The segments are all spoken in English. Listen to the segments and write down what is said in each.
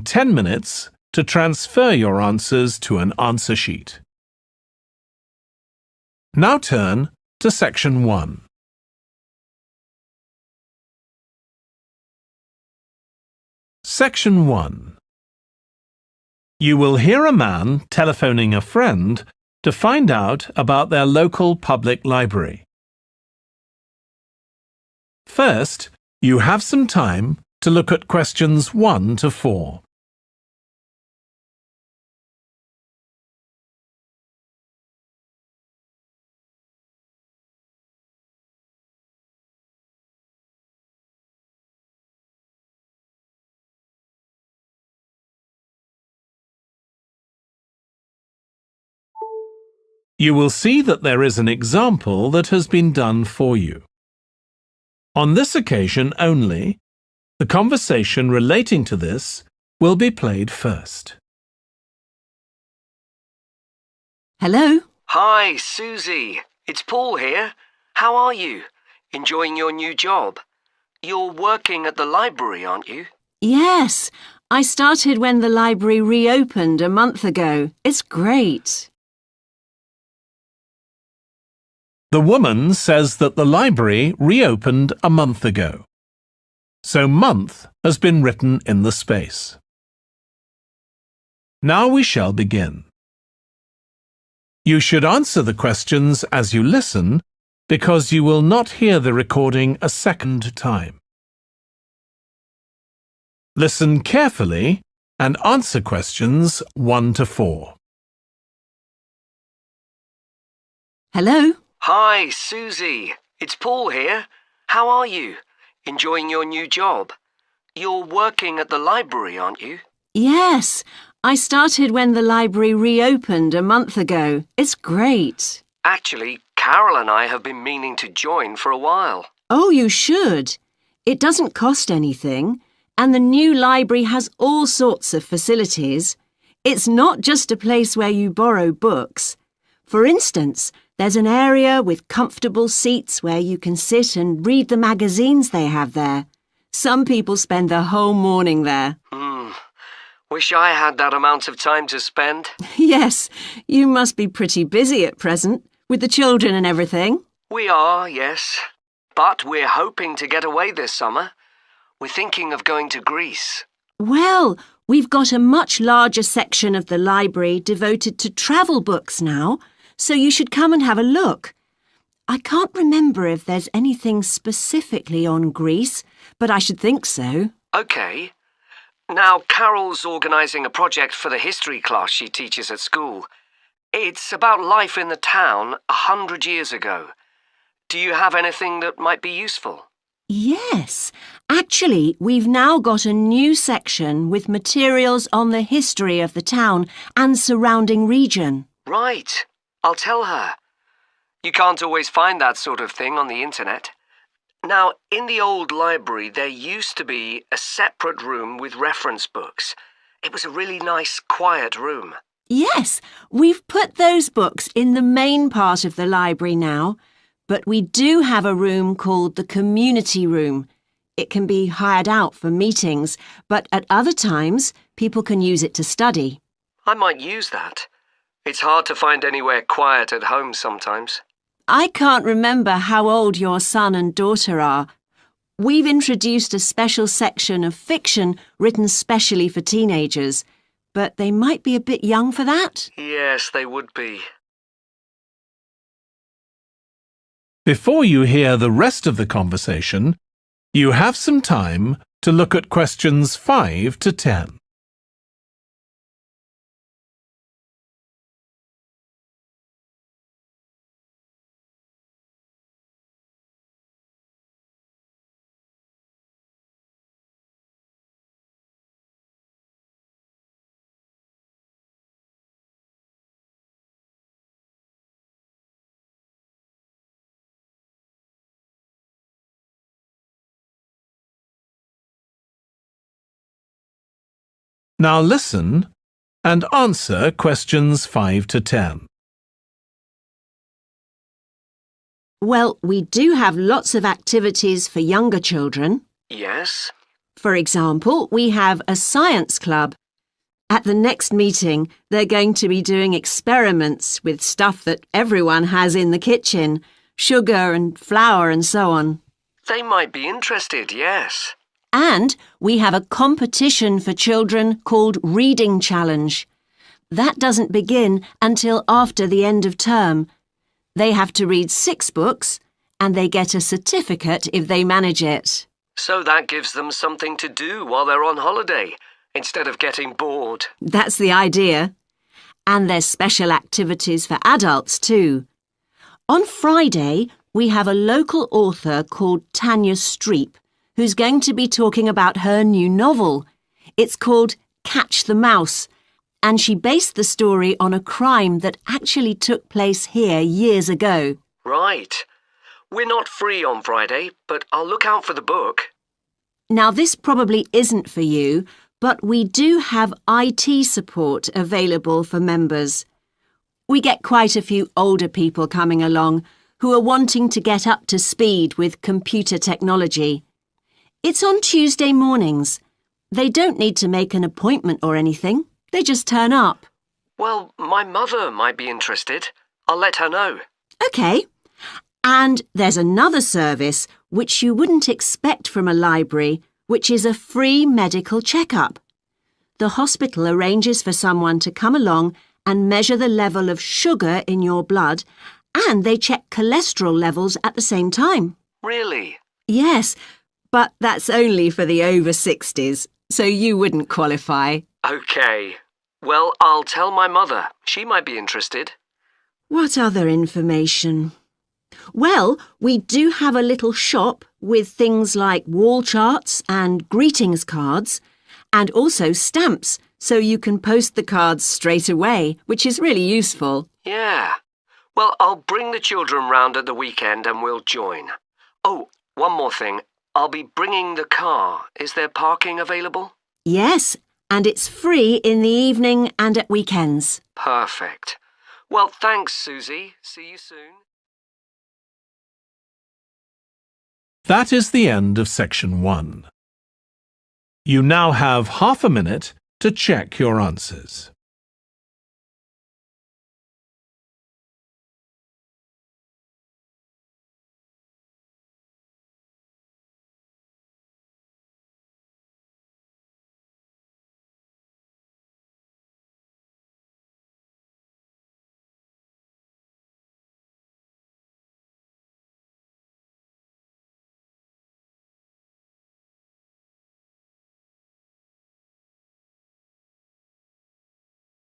10 minutes to transfer your answers to an answer sheet. Now turn to Section 1. Section 1. You will hear a man telephoning a friend to find out about their local public library. First, you have some time to look at questions 1 to 4. You will see that there is an example that has been done for you. On this occasion only, the conversation relating to this will be played first. Hello? Hi, Susie. It's Paul here. How are you? Enjoying your new job? You're working at the library, aren't you? Yes, I started when the library reopened a month ago. It's great. The woman says that the library reopened a month ago. So month has been written in the space. Now we shall begin. You should answer the questions as you listen because you will not hear the recording a second time. Listen carefully and answer questions 1 to 4. Hello? Hi, Susie. It's Paul here. How are you? Enjoying your new job? You're working at the library, aren't you? Yes, I started when the library reopened a month ago. It's great. Actually, Carol and I have been meaning to join for a while. Oh, you should. It doesn't cost anything, and the new library has all sorts of facilities. It's not just a place where you borrow books. For instance, there's an area with comfortable seats where you can sit and read the magazines they have there. Some people spend the whole morning there. Wish I had that amount of time to spend. Yes, you must be pretty busy at present, with the children and everything. We are, yes. But we're hoping to get away this summer. We're thinking of going to Greece. Well, we've got a much larger section of the library devoted to travel books now, so you should come and have a look. I can't remember if there's anything specifically on Greece, but I should think so. OK. Now, Carol's organising a project for the history class she teaches at school. It's about life in the town 100 years ago. Do you have anything that might be useful? Yes. Actually, we've now got a new section with materials on the history of the town and surrounding region. Right. I'll tell her. You can't always find that sort of thing on the internet. Now, in the old library, there used to be a separate room with reference books. It was a really nice, quiet room. Yes, we've put those books in the main part of the library now, but we do have a room called the community room. It can be hired out for meetings, but at other times, people can use it to study. I might use that. It's hard to find anywhere quiet at home sometimes. I can't remember how old your son and daughter are. We've introduced a special section of fiction written specially for teenagers, but they might be a bit young for that. Yes, they would be. Before you hear the rest of the conversation, you have some time to look at questions 5 to 10. Now listen and answer questions 5 to 10. Well, we do have lots of activities for younger children. Yes? For example, we have a science club. At the next meeting, they're going to be doing experiments with stuff that everyone has in the kitchen, sugar and flour and so on. They might be interested, yes. And we have a competition for children called Reading Challenge. That doesn't begin until after the end of term. They have to read 6 books and they get a certificate if they manage it. So that gives them something to do while they're on holiday, instead of getting bored. That's the idea. And there's special activities for adults too. On Friday, we have a local author called Tanya Streep, who's going to be talking about her new novel. It's called Catch the Mouse, and she based the story on a crime that actually took place here years ago. Right. We're not free on Friday, but I'll look out for the book. Now, this probably isn't for you, but we do have IT support available for members. We get quite a few older people coming along who are wanting to get up to speed with computer technology. It's on Tuesday mornings. They don't need to make an appointment or anything. They just turn up. Well, my mother might be interested. I'll let her know. OK. And there's another service which you wouldn't expect from a library, which is a free medical checkup. The hospital arranges for someone to come along and measure the level of sugar in your blood, and they check cholesterol levels at the same time. Really? Yes, but that's only for the over 60s, so you wouldn't qualify. OK. Well, I'll tell my mother. She might be interested. What other information? Well, we do have a little shop with things like wall charts and greetings cards, and also stamps, so you can post the cards straight away, which is really useful. Yeah. Well, I'll bring the children round at the weekend and we'll join. Oh, one more thing. I'll be bringing the car. Is there parking available? Yes, and it's free in the evening and at weekends. Perfect. Well, thanks, Susie. See you soon. That is the end of section 1. You now have half a minute to check your answers.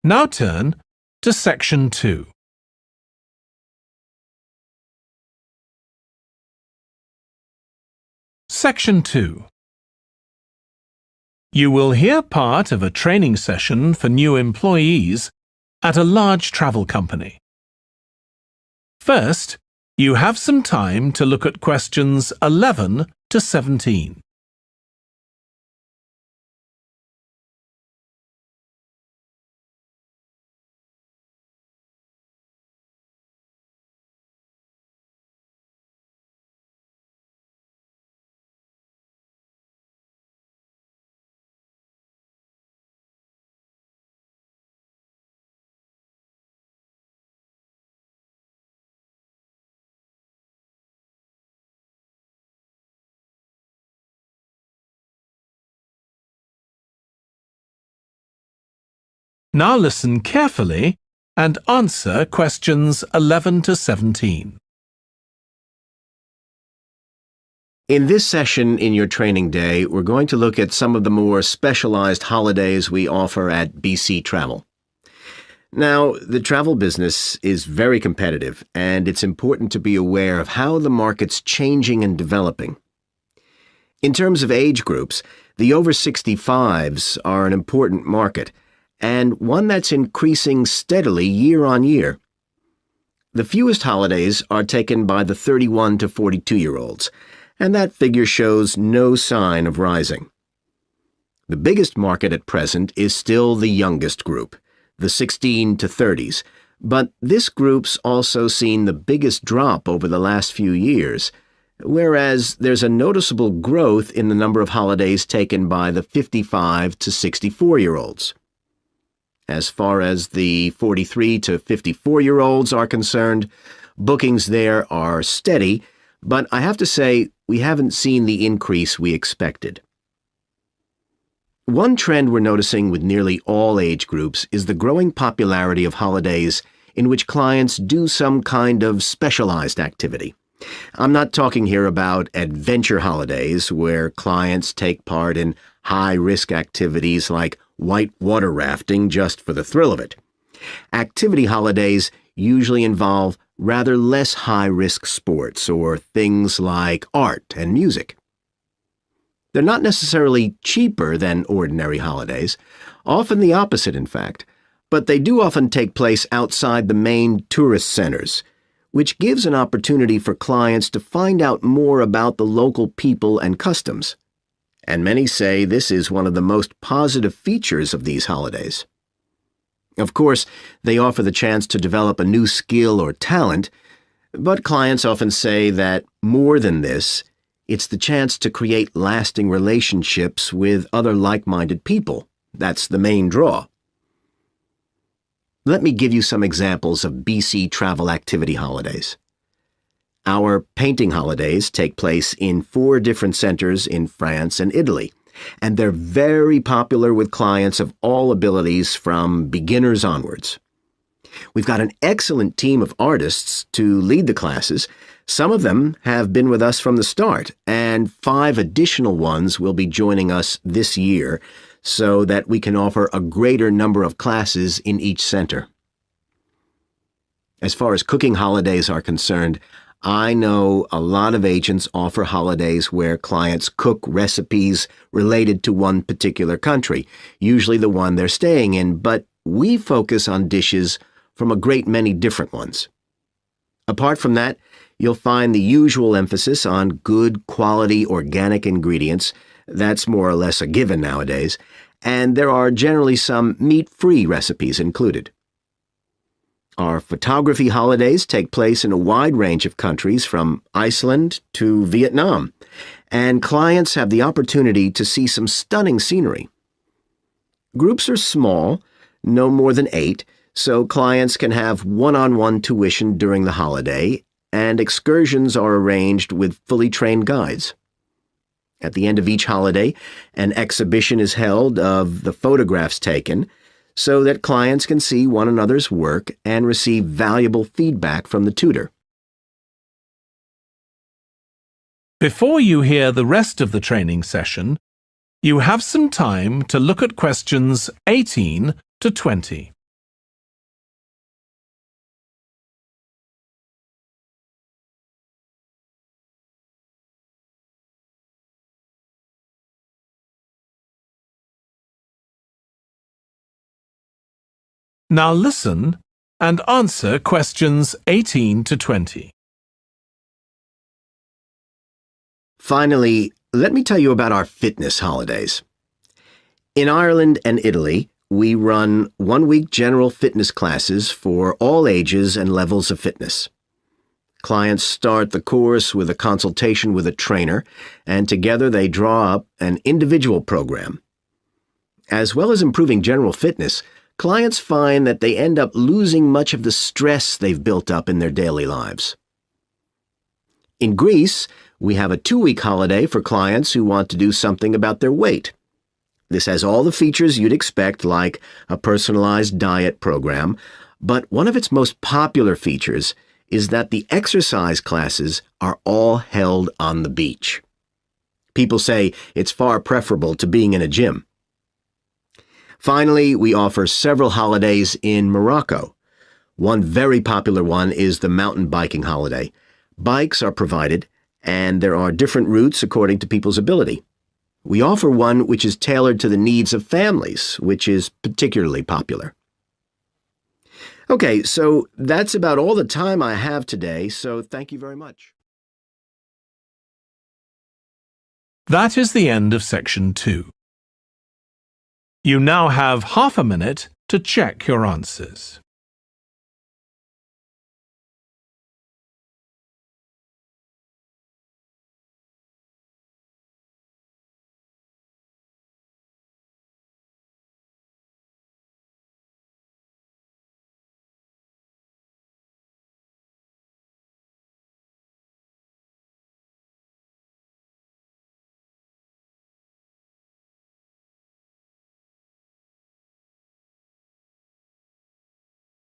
Now turn to section 2. Section 2. You will hear part of a training session for new employees at a large travel company. First, you have some time to look at questions 11 to 17. Now listen carefully and answer questions 11 to 17. In this session in your training day, we're going to look at some of the more specialized holidays we offer at BC Travel. Now, the travel business is very competitive, and it's important to be aware of how the market's changing and developing. In terms of age groups, the over 65s are an important market, and one that's increasing steadily year on year. The fewest holidays are taken by the 31 to 42-year-olds, and that figure shows no sign of rising. The biggest market at present is still the youngest group, the 16 to 30s, but this group's also seen the biggest drop over the last few years, whereas there's a noticeable growth in the number of holidays taken by the 55 to 64-year-olds. As far as the 43 to 54-year-olds are concerned, bookings there are steady, but I have to say we haven't seen the increase we expected. One trend we're noticing with nearly all age groups is the growing popularity of holidays in which clients do some kind of specialized activity. I'm not talking here about adventure holidays where clients take part in high-risk activities like white water rafting just for the thrill of it. Activity holidays usually involve rather less high-risk sports or things like art and music. They're not necessarily cheaper than ordinary holidays, often the opposite in fact, but they do often take place outside the main tourist centers, which gives an opportunity for clients to find out more about the local people and customs. And many say this is one of the most positive features of these holidays. Of course, they offer the chance to develop a new skill or talent, but clients often say that more than this, it's the chance to create lasting relationships with other like-minded people. That's the main draw. Let me give you some examples of BC travel activity holidays. Our painting holidays take place in 4 different centers in France and Italy, and they're very popular with clients of all abilities from beginners onwards. We've got an excellent team of artists to lead the classes. Some of them have been with us from the start, and 5 additional ones will be joining us this year so that we can offer a greater number of classes in each center. As far as cooking holidays are concerned, I know a lot of agents offer holidays where clients cook recipes related to one particular country, usually the one they're staying in, but we focus on dishes from a great many different ones. Apart from that, you'll find the usual emphasis on good quality organic ingredients. That's more or less a given nowadays, and there are generally some meat-free recipes included. Our photography holidays take place in a wide range of countries from Iceland to Vietnam, and clients have the opportunity to see some stunning scenery. Groups are small, no more than 8, so clients can have one-on-one tuition during the holiday, and excursions are arranged with fully trained guides. At the end of each holiday, an exhibition is held of the photographs taken, so that clients can see one another's work and receive valuable feedback from the tutor. Before you hear the rest of the training session, you have some time to look at questions 18 to 20. Now listen and answer questions 18 to 20. Finally, let me tell you about our fitness holidays. In Ireland and Italy, we run one-week general fitness classes for all ages and levels of fitness. Clients start the course with a consultation with a trainer, and together they draw up an individual program. As well as improving general fitness, clients find that they end up losing much of the stress they've built up in their daily lives. In Greece, we have a 2-week holiday for clients who want to do something about their weight. This has all the features you'd expect, like a personalized diet program, but one of its most popular features is that the exercise classes are all held on the beach. People say it's far preferable to being in a gym. Finally, we offer several holidays in Morocco. One very popular one is the mountain biking holiday. Bikes are provided, and there are different routes according to people's ability. We offer one which is tailored to the needs of families, which is particularly popular. Okay, so that's about all the time I have today, so thank you very much. That is the end of section 2. You now have half a minute to check your answers.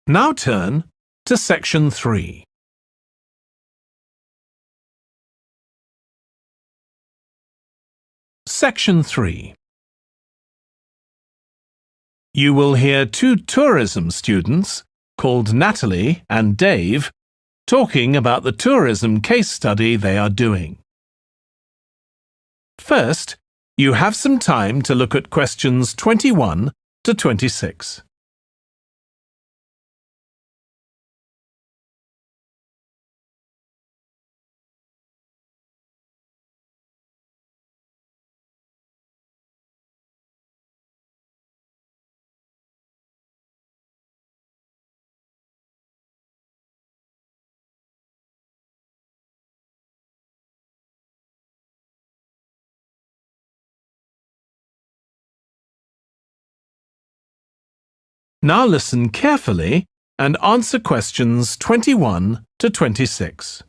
Now turn to Section 3. Section 3. You will hear two tourism students, called Natalie and Dave, talking about the tourism case study they are doing. First, you have some time to look at questions 21 to 26. Now listen carefully and answer questions 21 to 26.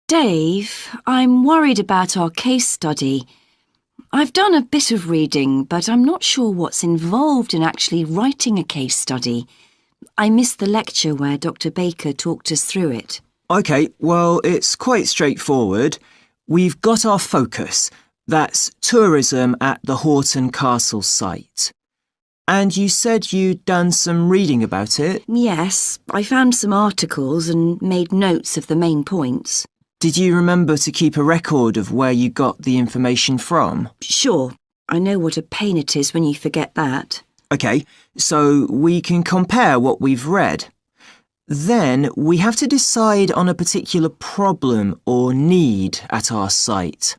Dave, I'm worried about our case study. I've done a bit of reading, but I'm not sure what's involved in actually writing a case study. I missed the lecture where Dr. Baker talked us through it. OK, well, it's quite straightforward. We've got our focus. That's tourism at the Horton Castle site. And you said you'd done some reading about it? Yes, I found some articles and made notes of the main points. Did you remember to keep a record of where you got the information from? Sure, I know what a pain it is when you forget that. OK, so we can compare what we've read. Then we have to decide on a particular problem or need at our site.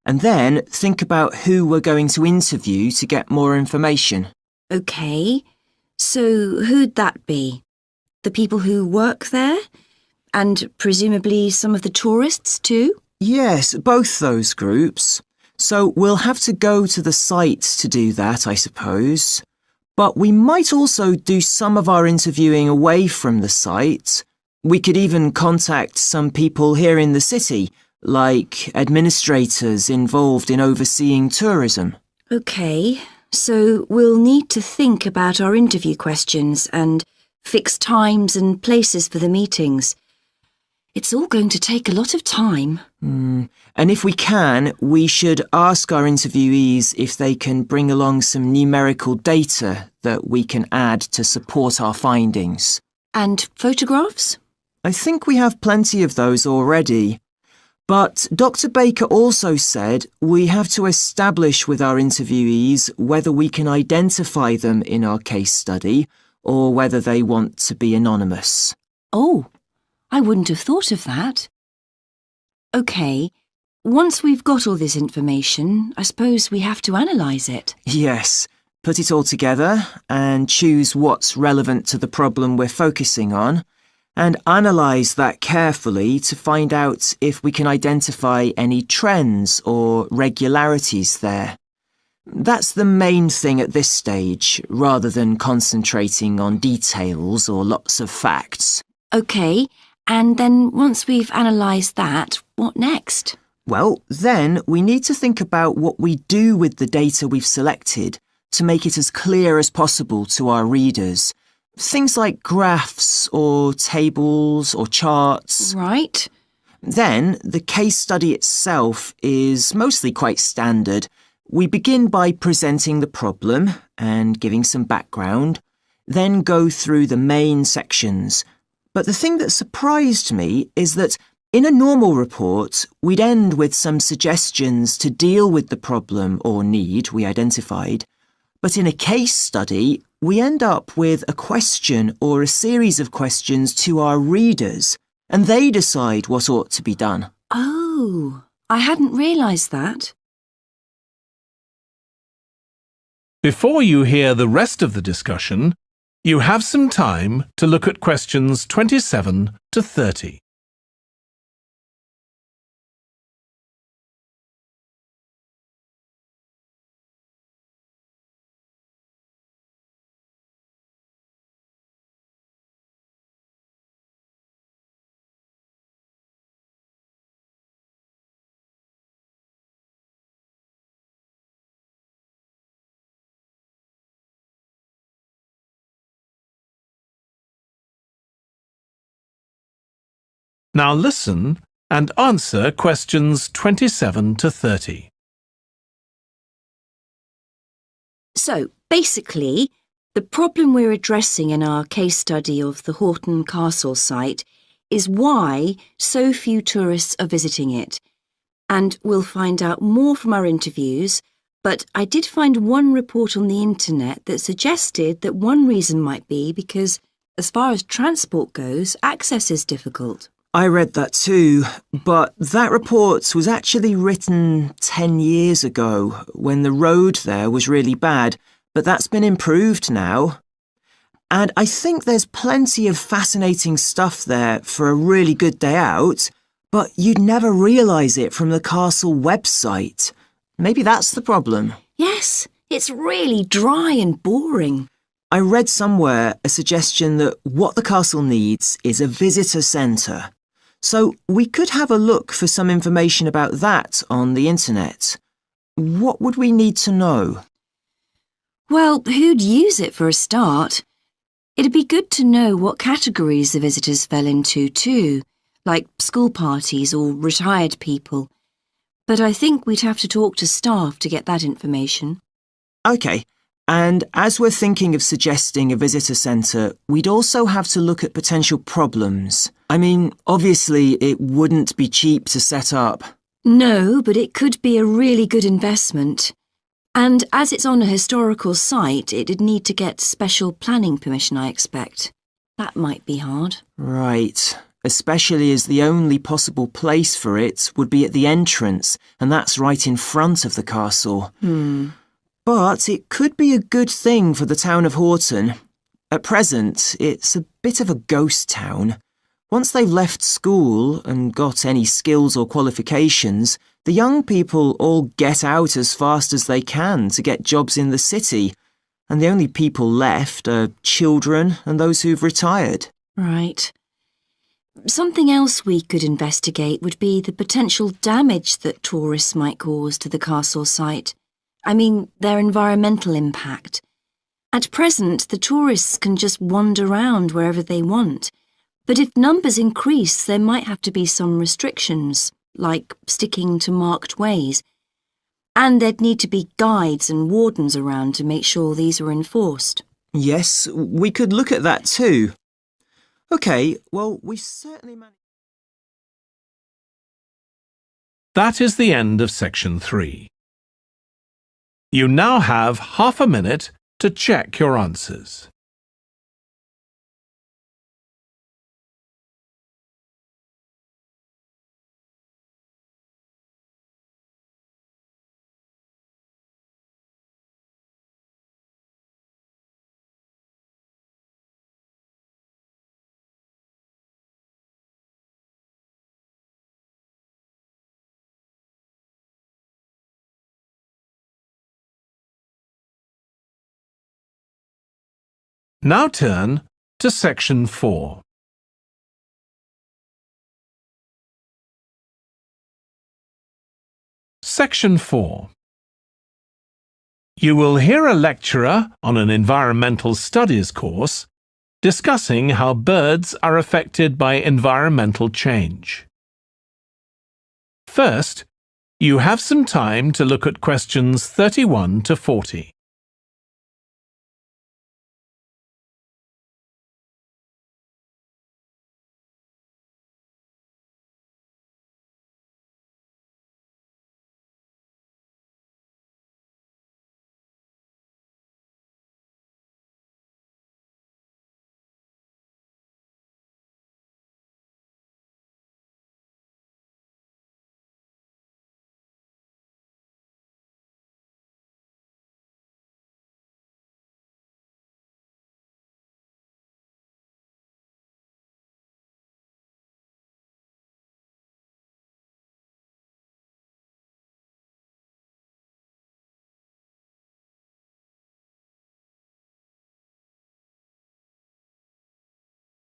And then think about who we're going to interview to get more information. OK, so who'd that be? The people who work there? And presumably some of the tourists too? Yes, both those groups. So we'll have to go to the site to do that, I suppose. But we might also do some of our interviewing away from the site. We could even contact some people here in the city, like administrators involved in overseeing tourism. OK, so we'll need to think about our interview questions and fix times and places for the meetings. It's all going to take a lot of time. And if we can, we should ask our interviewees if they can bring along some numerical data that we can add to support our findings. And photographs? I think we have plenty of those already. But Dr. Baker also said we have to establish with our interviewees whether we can identify them in our case study or whether they want to be anonymous. Oh, I wouldn't have thought of that. OK, once we've got all this information, I suppose we have to analyse it. Yes, put it all together and choose what's relevant to the problem we're focusing on, and analyse that carefully to find out if we can identify any trends or regularities there. That's the main thing at this stage, rather than concentrating on details or lots of facts. OK, and then once we've analysed that, what next? Well, then we need to think about what we do with the data we've selected to make it as clear as possible to our readers. Things like graphs or tables or charts. Right. Then the case study itself is mostly quite standard. We begin by presenting the problem and giving some background, then go through the main sections. But the thing that surprised me is that in a normal report, we'd end with some suggestions to deal with the problem or need we identified. But in a case study, we end up with a question or a series of questions to our readers, and they decide what ought to be done. Oh, I hadn't realised that. Before you hear the rest of the discussion, you have some time to look at questions 27 to 30. Now listen and answer questions 27 to 30. So, basically, the problem we're addressing in our case study of the Horton Castle site is why so few tourists are visiting it. And we'll find out more from our interviews, but I did find one report on the internet that suggested that one reason might be because, as far as transport goes, access is difficult. I read that too, but that report was actually written 10 years ago when the road there was really bad, but that's been improved now. And I think there's plenty of fascinating stuff there for a really good day out, but you'd never realise it from the castle website. Maybe that's the problem. Yes, it's really dry and boring. I read somewhere a suggestion that what the castle needs is a visitor centre. So we could have a look for some information about that on the internet. What would we need to know? Well, who'd use it for a start? It'd be good to know what categories the visitors fell into too, like school parties or retired people. But I think we'd have to talk to staff to get that information. OK, and as we're thinking of suggesting a visitor centre, we'd also have to look at potential problems. I mean, obviously it wouldn't be cheap to set up. No, but it could be a really good investment. And as it's on a historical site, it'd need to get special planning permission, I expect. That might be hard. Right, especially as the only possible place for it would be at the entrance, and that's right in front of the castle. But it could be a good thing for the town of Horton. At present, it's a bit of a ghost town. Once they've left school and got any skills or qualifications, the young people all get out as fast as they can to get jobs in the city, and the only people left are children and those who've retired. Right. Something else we could investigate would be the potential damage that tourists might cause to the castle site. I mean, their environmental impact. At present, the tourists can just wander around wherever they want. But if numbers increase, there might have to be some restrictions, like sticking to marked ways. And there'd need to be guides and wardens around to make sure these are enforced. Yes, we could look at that too. OK, well, we certainly managed. That is the end of section 3. You now have half a minute to check your answers. Now turn to section 4. Section 4. You will hear a lecturer on an environmental studies course discussing how birds are affected by environmental change. First, you have some time to look at questions 31 to 40.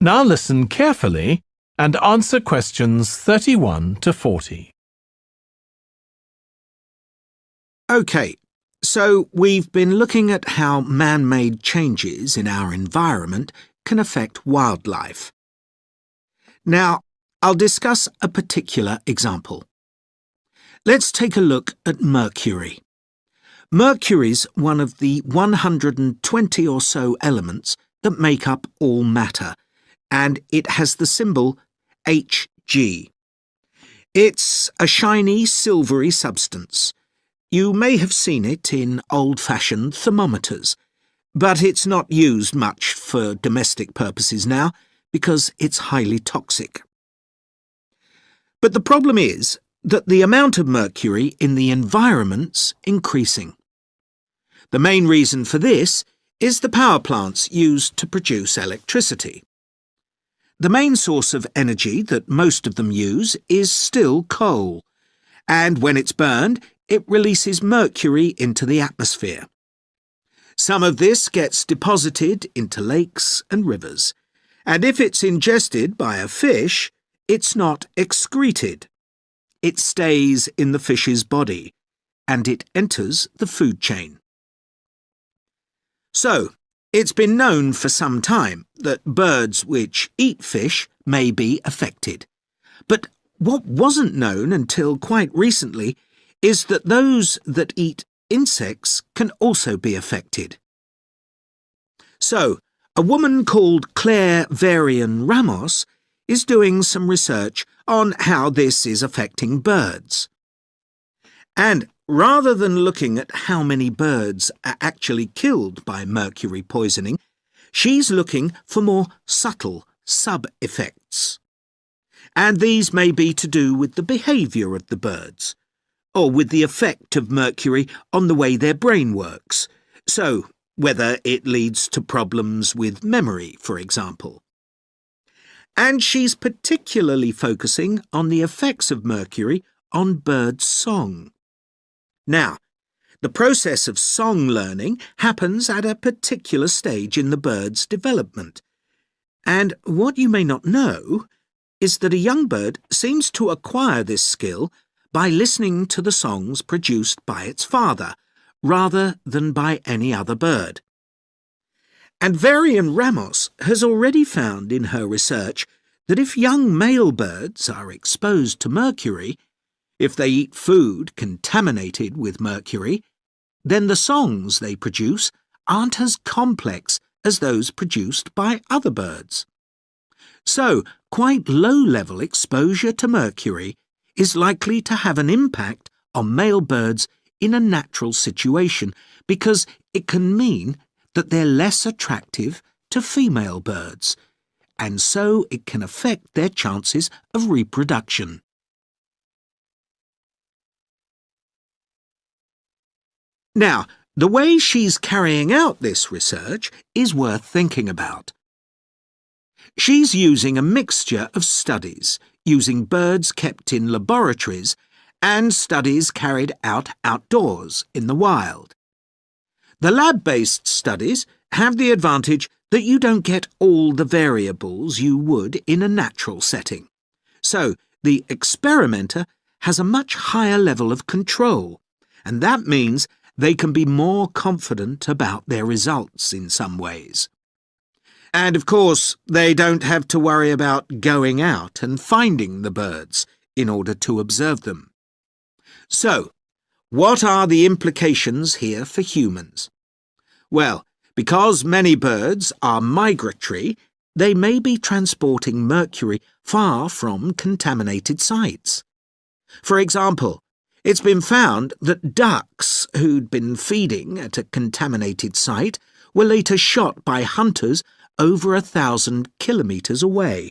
Now listen carefully and answer questions 31 to 40. OK, so we've been looking at how man-made changes in our environment can affect wildlife. Now, I'll discuss a particular example. Let's take a look at mercury. Mercury's one of the 120 or so elements that make up all matter, and it has the symbol Hg. It's a shiny, silvery substance. You may have seen it in old-fashioned thermometers, but it's not used much for domestic purposes now because it's highly toxic. But the problem is that the amount of mercury in the environment's increasing. The main reason for this is the power plants used to produce electricity. The main source of energy that most of them use is still coal, and when it's burned, it releases mercury into the atmosphere. Some of this gets deposited into lakes and rivers, and if it's ingested by a fish, it's not excreted. It stays in the fish's body, and it enters the food chain. So, it's been known for some time that birds which eat fish may be affected. But what wasn't known until quite recently is that those that eat insects can also be affected. So, a woman called Claire Varian Ramos is doing some research on how this is affecting birds. And rather than looking at how many birds are actually killed by mercury poisoning, she's looking for more subtle sub-effects. And these may be to do with the behaviour of the birds, or with the effect of mercury on the way their brain works, so whether it leads to problems with memory, for example. And she's particularly focusing on the effects of mercury on bird song. Now, the process of song learning happens at a particular stage in the bird's development, and what you may not know is that a young bird seems to acquire this skill by listening to the songs produced by its father, rather than by any other bird. And Varian Ramos has already found in her research that if young male birds are exposed to mercury, if they eat food contaminated with mercury, then the songs they produce aren't as complex as those produced by other birds. So, quite low-level exposure to mercury is likely to have an impact on male birds in a natural situation because it can mean that they're less attractive to female birds, and so it can affect their chances of reproduction. Now, the way she's carrying out this research is worth thinking about. She's using a mixture of studies, using birds kept in laboratories and studies carried out outdoors in the wild. The lab-based studies have the advantage that you don't get all the variables you would in a natural setting. So, the experimenter has a much higher level of control, and that means they can be more confident about their results in some ways. And of course, they don't have to worry about going out and finding the birds in order to observe them. So, what are the implications here for humans? Well, because many birds are migratory, they may be transporting mercury far from contaminated sites. For example, it's been found that ducks who'd been feeding at a contaminated site were later shot by hunters over 1,000 kilometres away,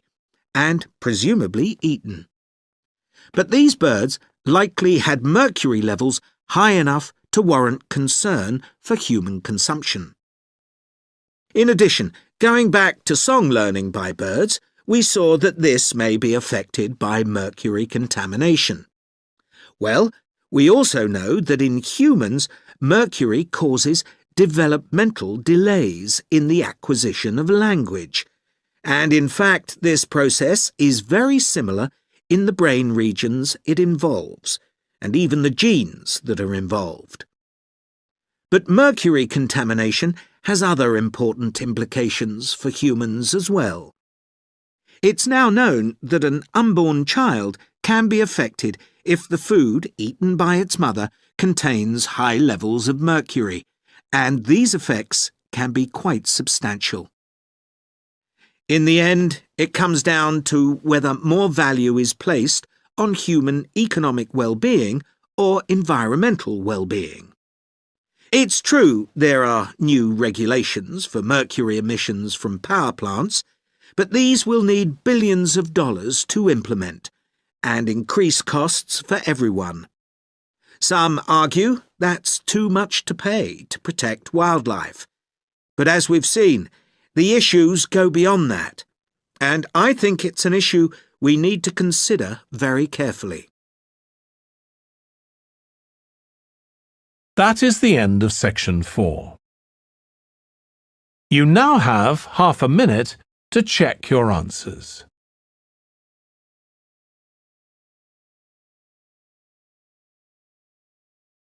and presumably eaten. But these birds likely had mercury levels high enough to warrant concern for human consumption. In addition, going back to song learning by birds, we saw that this may be affected by mercury contamination. Well, we also know that in humans, mercury causes developmental delays in the acquisition of language, and in fact this process is very similar in the brain regions it involves, and even the genes that are involved. But mercury contamination has other important implications for humans as well. It's now known that an unborn child can be affected if the food eaten by its mother contains high levels of mercury, and these effects can be quite substantial. In the end, it comes down to whether more value is placed on human economic well-being or environmental well-being. It's true there are new regulations for mercury emissions from power plants, but these will need billions of dollars to implement and increase costs for everyone. Some argue that's too much to pay to protect wildlife. But as we've seen, the issues go beyond that, and I think it's an issue we need to consider very carefully. That is the end of section 4. You now have half a minute to check your answers.